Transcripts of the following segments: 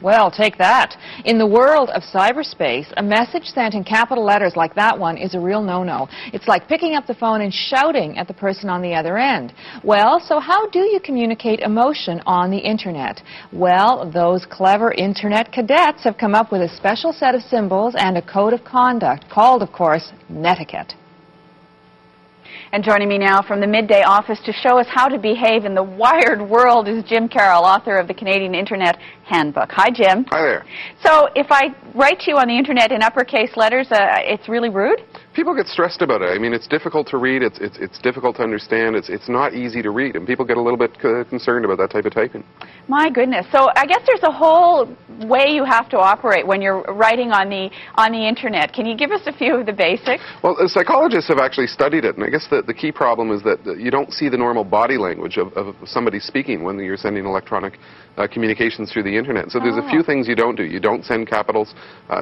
Well, take that. In the world of cyberspace, a message sent in capital letters like that one is a real no-no. It's like picking up the phone and shouting at the person on the other end. Well, so how do you communicate emotion on the Internet? Well, those clever Internet cadets have come up with a special set of symbols and a code of conduct called, of course, Netiquette. And joining me now from the Midday office to show us how to behave in the wired world is Jim Carroll, author of the Canadian Internet Handbook. Hi, Jim. Hi there. So if I write to you on the Internet in uppercase letters, it's really rude? People get stressed about it. I mean, it's difficult to read. It's difficult to understand. It's not easy to read, and people get a little bit concerned about that type of typing. My goodness. So I guess there's a whole way you have to operate when you're writing on the Internet. Can you give us a few of the basics? Well, psychologists have actually studied it, and I guess the key problem is that you don't see the normal body language of somebody speaking when you're sending electronic communications through the Internet. So there's a few things you don't do. You don't send capitals,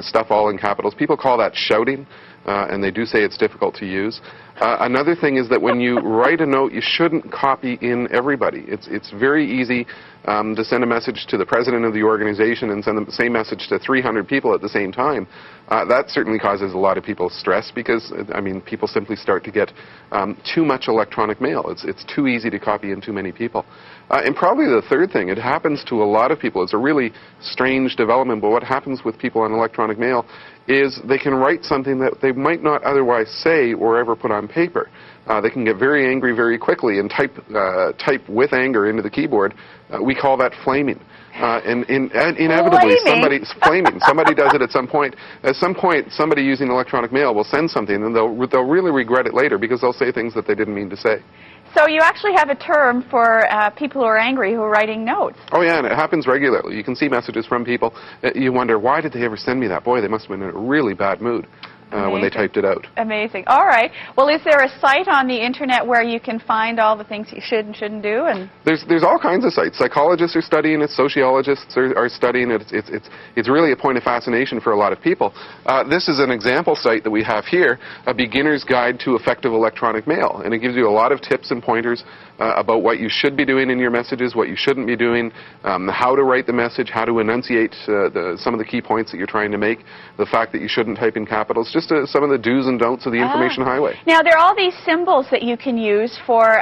stuff all in capitals. People call that shouting. And they do say it's difficult to use. Another thing is that when you write a note, you shouldn't copy in everybody. It's very easy to send a message to the president of the organization and send the same message to 300 people at the same time. That certainly causes a lot of people stress because, I mean, people simply start to get too much electronic mail. It's too easy to copy in too many people. And probably the third thing, it happens to a lot of people. It's a really strange development, but what happens with people on electronic mail is they can write something that they might not otherwise say or ever put on paper. They can get very angry very quickly and type with anger into the keyboard. We call that flaming. And inevitably, somebody does it at some point. At some point, somebody using electronic mail will send something, and they'll really regret it later because they'll say things that they didn't mean to say. So you actually have a term for people who are angry who are writing notes. Oh, yeah, and it happens regularly. You can see messages from people. You wonder, why did they ever send me that? Boy, they must have been in a really bad mood when they typed it out. Amazing. All right. Well, is there a site on the Internet where you can find all the things you should and shouldn't do? And there's all kinds of sites. Psychologists are studying it. Sociologists are studying it. It's really a point of fascination for a lot of people. This is an example site that we have here, a beginner's guide to effective electronic mail. And it gives you a lot of tips and pointers about what you should be doing in your messages, what you shouldn't be doing, how to write the message, how to enunciate some of the key points that you're trying to make, the fact that you shouldn't type in capitals, just some of the do's and don'ts of the information highway. Now, there are all these symbols that you can use for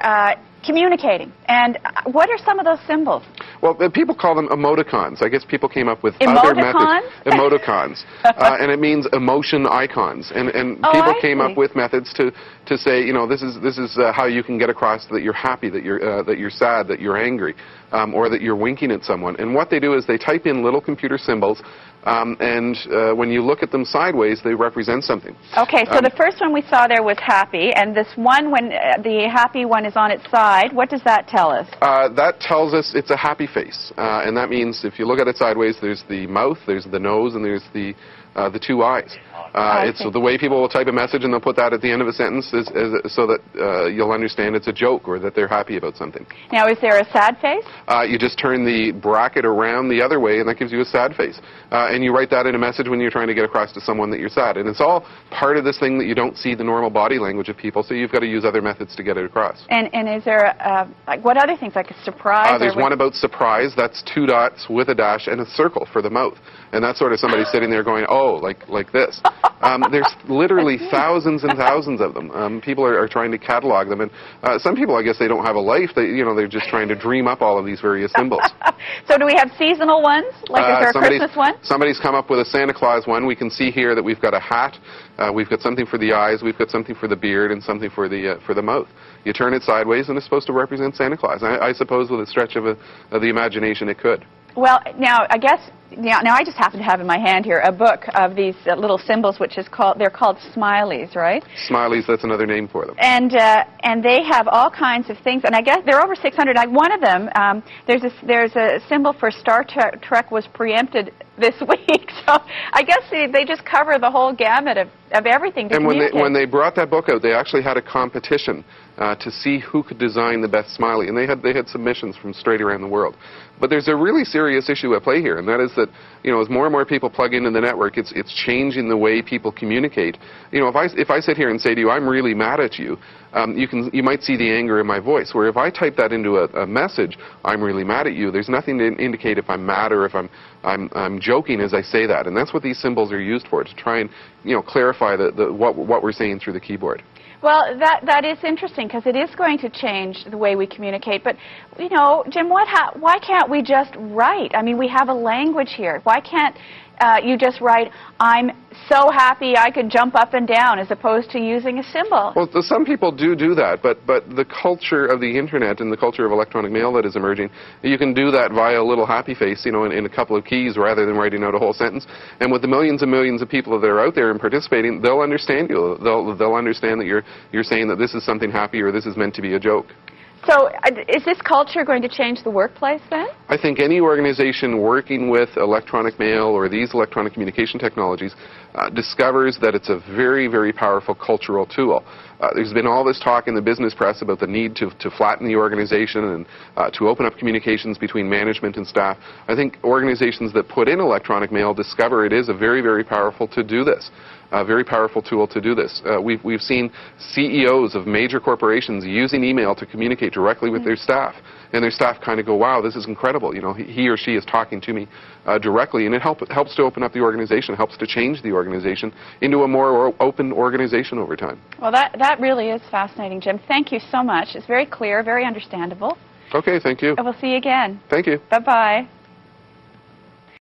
communicating. And what are some of those symbols? Well, people call them emoticons. I guess people came up with other methods. Emoticons? And it means emotion icons. And people came up with methods to say, you know, this is how you can get across that you're happy, that you're sad, that you're angry, or that you're winking at someone. And what they do is they type in little computer symbols, and when you look at them sideways, they represent something. Okay, so the first one we saw there was happy, and this one, when the happy one is on its side, what does that tell us? That tells us it's a happy face, and that means if you look at it sideways, there's the mouth, there's the nose, and there's the two eyes. It's the way people will type a message and they'll put that at the end of a sentence so that you'll understand it's a joke or that they're happy about something. Now, is there a sad face? You just turn the bracket around the other way and that gives you a sad face. And you write that in a message when you're trying to get across to someone that you're sad. And it's all part of this thing that you don't see the normal body language of people, so you've got to use other methods to get it across. And is there, like, what other things, like a surprise? There's one about surprise. That's 2 dots with a dash and a circle for the mouth. And that's sort of somebody sitting there going, oh, like this. There's literally thousands and thousands of them. People are trying to catalog them, and some people, I guess, they don't have a life. They're just trying to dream up all of these various symbols. So do we have seasonal ones? Like, is there a Christmas one? Somebody's come up with a Santa Claus one. We can see here that we've got a hat, we've got something for the eyes, we've got something for the beard, and something for the mouth. You turn it sideways, and it's supposed to represent Santa Claus. I suppose with a stretch of the imagination, it could. Well, now, I guess, now I just happen to have in my hand here a book of these little symbols, which is they're called smileys, right? Smileys, that's another name for them. And they have all kinds of things, and I guess there are over 600. Like one of them, there's a symbol for Star Trek was preempted this week. So I guess they just cover the whole gamut of everything to communicate. And when they brought that book out, they actually had a competition to see who could design the best smiley, and they had submissions from straight around the world. But there's a really serious issue at play here, and that is that, you know, as more and more people plug into the network, it's changing the way people communicate. You know, if I sit here and say to you, I'm really mad at you, you might see the anger in my voice. Where if I type that into a message, I'm really mad at you, there's nothing to indicate if I'm mad or if I'm joking as I say that. And that's what these symbols are used for, to try and, you know, clarify what we're saying through the keyboard. Well, that is interesting, because it is going to change the way we communicate. But, you know, Jim, why can't we just write? I mean, we have a language here. Why can't you just write, I'm so happy I could jump up and down, as opposed to using a symbol? Well, some people do that, but the culture of the Internet and the culture of electronic mail that is emerging, you can do that via a little happy face, you know, in a couple of keys rather than writing out a whole sentence. And with the millions and millions of people that are out there and participating, they'll understand you. They'll understand that you're saying that this is something happy or this is meant to be a joke. So is this culture going to change the workplace then? I think any organization working with electronic mail or these electronic communication technologies discovers that it's a very, very powerful cultural tool. There's been all this talk in the business press about the need to flatten the organization and to open up communications between management and staff. I think organizations that put in electronic mail discover it is a very, very powerful to do this. A very powerful tool to do this. We've seen CEOs of major corporations using email to communicate directly with their staff, and their staff kind of go, wow, this is incredible. You know, he or she is talking to me directly, and it helps to open up the organization, helps to change the organization into a more open organization over time. Well, that really is fascinating, Jim. Thank you so much. It's very clear, very understandable. Okay, thank you. And we'll see you again. Thank you. Bye-bye.